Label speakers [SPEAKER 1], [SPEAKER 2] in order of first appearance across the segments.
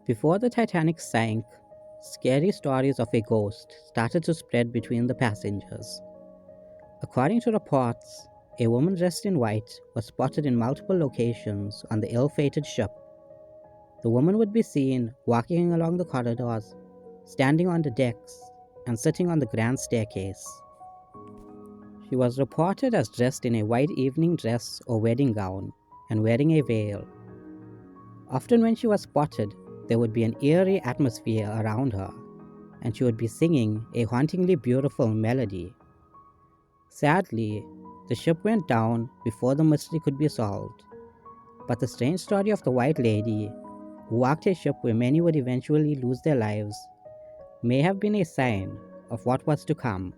[SPEAKER 1] Before the Titanic sank, scary stories of a ghost started to spread between the passengers. According to reports, a woman dressed in white was spotted in multiple locations on the ill-fated ship. The woman would be seen walking along the corridors, standing on the decks, and sitting on the grand staircase. She was reported as dressed in a white evening dress or wedding gown and wearing a veil. Often, when she was spotted, there would be an eerie atmosphere around her, and she would be singing a hauntingly beautiful melody. Sadly, the ship went down before the mystery could be solved, but the strange story of the White Lady, who walked a ship where many would eventually lose their lives, may have been a sign of what was to come.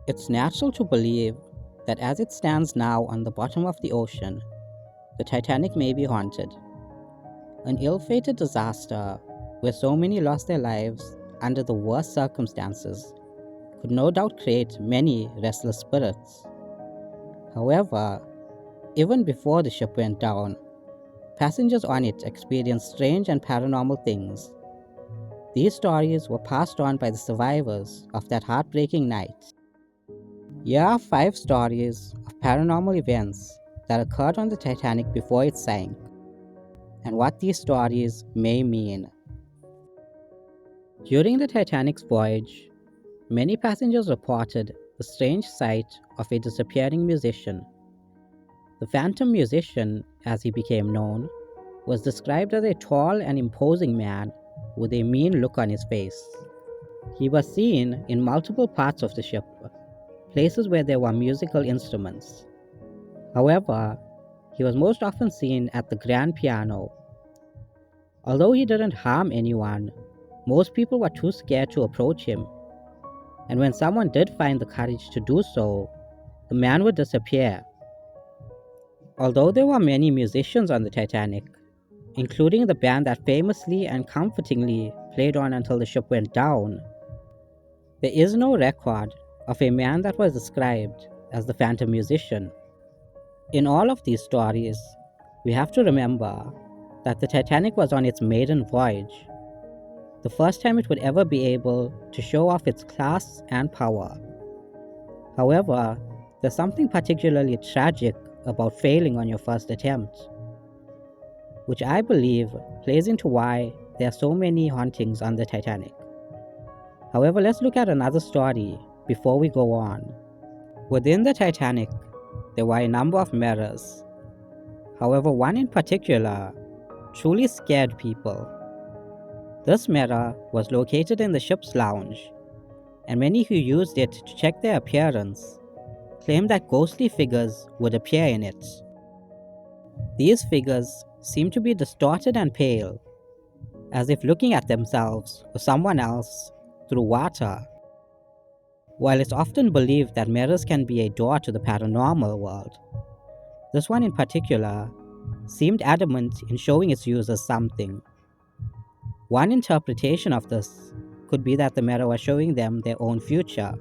[SPEAKER 1] It's natural to believe that as it stands now on the bottom of the ocean, the Titanic may be haunted. An ill-fated disaster where so many lost their lives under the worst circumstances could no doubt create many restless spirits. However, even before the ship went down, passengers on it experienced strange and paranormal things. These stories were passed on by the survivors of that heartbreaking night. Here are 5 stories of paranormal events that occurred on the Titanic before it sank, and what these stories may mean. During the Titanic's voyage, many passengers reported the strange sight of a disappearing musician. The Phantom Musician, as he became known, was described as a tall and imposing man with a mean look on his face. He was seen in multiple parts of the ship, places where there were musical instruments. However, he was most often seen at the grand piano. Although he didn't harm anyone, most people were too scared to approach him, and when someone did find the courage to do so, the man would disappear. Although there were many musicians on the Titanic, including the band that famously and comfortingly played on until the ship went down, there is no record of a man that was described as the Phantom Musician. In all of these stories, we have to remember that the Titanic was on its maiden voyage, the first time it would ever be able to show off its class and power. However, there's something particularly tragic about failing on your first attempt, which I believe plays into why there are so many hauntings on the Titanic. However, let's look at another story before we go on. Within the Titanic, there were a number of mirrors. However, one in particular truly scared people. This mirror was located in the ship's lounge, and many who used it to check their appearance claimed that ghostly figures would appear in it. These figures seemed to be distorted and pale, as if looking at themselves or someone else through water. While it's often believed that mirrors can be a door to the paranormal world, this one in particular seemed adamant in showing its users something. One interpretation of this could be that the mirror was showing them their own future,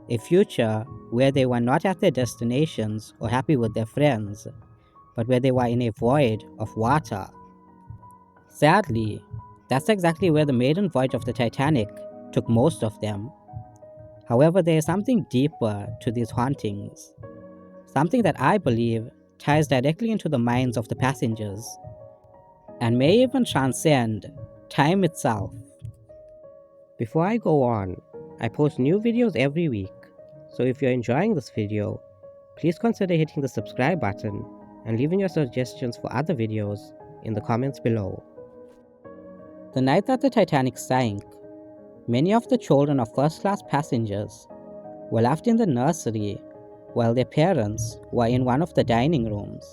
[SPEAKER 1] a future where they were not at their destinations or happy with their friends, but where they were in a void of water. Sadly, that's exactly where the maiden voyage of the Titanic took most of them. However, there is something deeper to these hauntings, something that I believe ties directly into the minds of the passengers, and may even transcend time itself. Before I go on, I post new videos every week, so if you're enjoying this video, please consider hitting the subscribe button and leaving your suggestions for other videos in the comments below. The night that the Titanic sank, many of the children of first-class passengers were left in the nursery while their parents were in one of the dining rooms.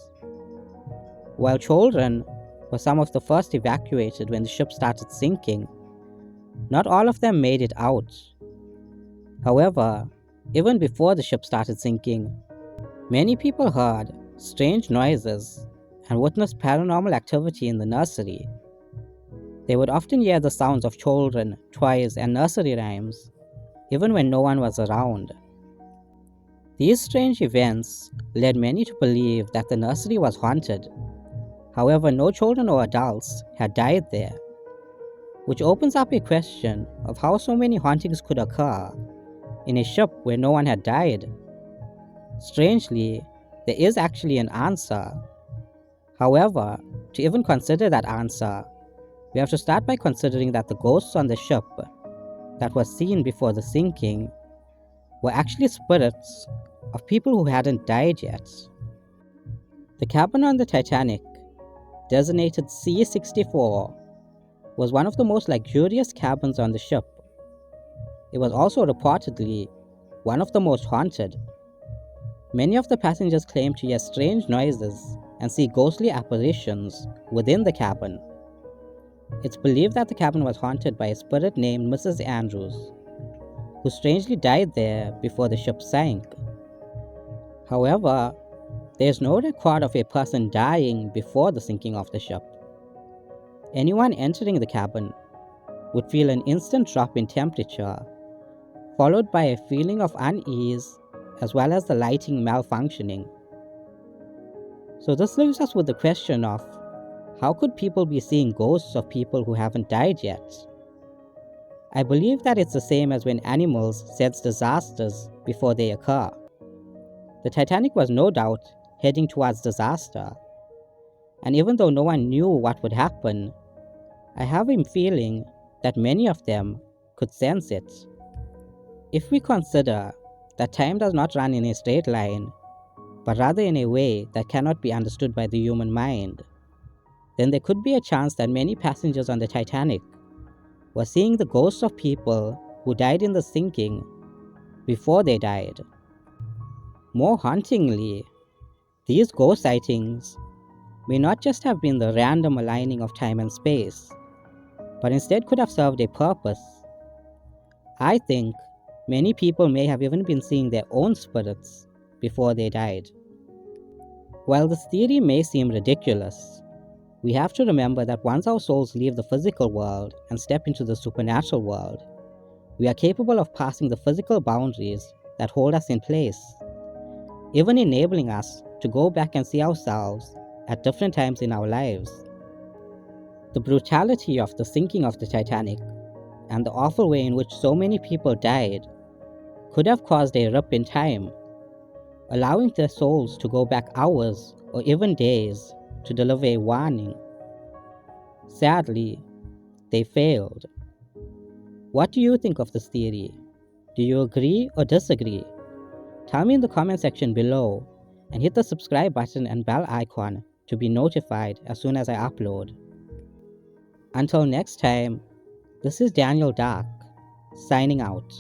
[SPEAKER 1] While children were some of the first evacuated when the ship started sinking, not all of them made it out. However, even before the ship started sinking, many people heard strange noises and witnessed paranormal activity in the nursery. They would often hear the sounds of children, toys, and nursery rhymes, even when no one was around. These strange events led many to believe that the nursery was haunted. However, no children or adults had died there, which opens up a question of how so many hauntings could occur in a ship where no one had died. Strangely, there is actually an answer. However, to even consider that answer, we have to start by considering that the ghosts on the ship that were seen before the sinking were actually spirits of people who hadn't died yet. The cabin on the Titanic, designated C-64, was one of the most luxurious cabins on the ship. It was also reportedly one of the most haunted. Many of the passengers claimed to hear strange noises and see ghostly apparitions within the cabin. It's believed that the cabin was haunted by a spirit named Mrs. Andrews, who strangely died there before the ship sank. However, there is no record of a person dying before the sinking of the ship. Anyone entering the cabin would feel an instant drop in temperature, followed by a feeling of unease as well as the lighting malfunctioning. So this leaves us with the question of, how could people be seeing ghosts of people who haven't died yet? I believe that it's the same as when animals sense disasters before they occur. The Titanic was no doubt heading towards disaster, and even though no one knew what would happen, I have a feeling that many of them could sense it. If we consider that time does not run in a straight line, but rather in a way that cannot be understood by the human mind, then there could be a chance that many passengers on the Titanic were seeing the ghosts of people who died in the sinking before they died. More hauntingly, these ghost sightings may not just have been the random aligning of time and space, but instead could have served a purpose. I think many people may have even been seeing their own spirits before they died. While this theory may seem ridiculous, we have to remember that once our souls leave the physical world and step into the supernatural world, we are capable of passing the physical boundaries that hold us in place, even enabling us to go back and see ourselves at different times in our lives. The brutality of the sinking of the Titanic and the awful way in which so many people died could have caused a rip in time, allowing their souls to go back hours or even days to deliver a warning. Sadly, they failed. What do you think of this theory? Do you agree or disagree? Tell me in the comment section below, and hit the subscribe button and bell icon to be notified as soon as I upload. Until next time, this is Daniel Dark, signing out.